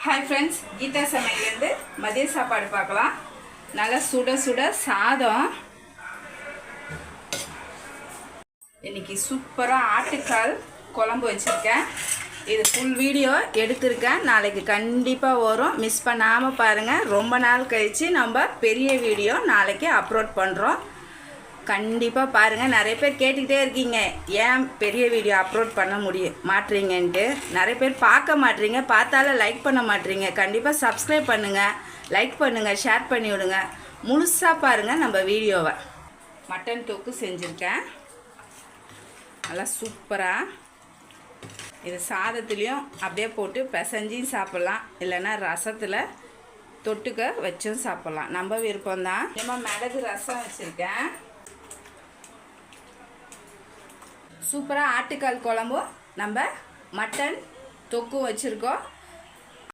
Hi friends, Geetha சமையலேருந்து மதிய சாப்பாடு பார்க்கலாம். நல்லா சுட சுட சாதம். இன்றைக்கி சூப்பராக ஆட்டுக்கால் குழம்பு வச்சுருக்கேன். இது ஃபுல் வீடியோ எடுத்திருக்கேன். நாளைக்கு கண்டிப்பாக வரும், மிஸ் பண்ணாமல் பாருங்கள். ரொம்ப நாள் கழித்து நம்ம பெரிய வீடியோ நாளைக்கு அப்லோட் பண்ணுறோம். கண்டிப்பாக பாருங்கள். நிறைய பேர் கேட்டுக்கிட்டே இருக்கீங்க, ஏன் பெரிய வீடியோ அப்லோட் பண்ண மாட்றீங்கன்ட்டு. நிறைய பேர் பார்க்க மாட்றீங்க, பார்த்தாலும் லைக் பண்ண மாட்றீங்க. கண்டிப்பாக சப்ஸ்கிரைப் பண்ணுங்கள், லைக் பண்ணுங்கள், ஷேர் பண்ணி விடுங்க. முழுசாக பாருங்கள் நம்ம வீடியோவை. மட்டன் தொக்கு செஞ்சுருக்கேன், நல்லா சூப்பராக. இது சாதத்துலேயும் அப்படியே போட்டு பிசைஞ்சியும் சாப்பிட்லாம், இல்லைன்னா ரசத்தில் தொட்டுக்க வச்சும் சாப்பிட்லாம், நம்ம விருப்பம்தான். நம்ம மிளகு ரசம் வச்சுருக்கேன். சூப்பராக ஆட்டுக்கால் குழம்பும் நம்ம மட்டன் தொக்கும் வச்சுருக்கோம்.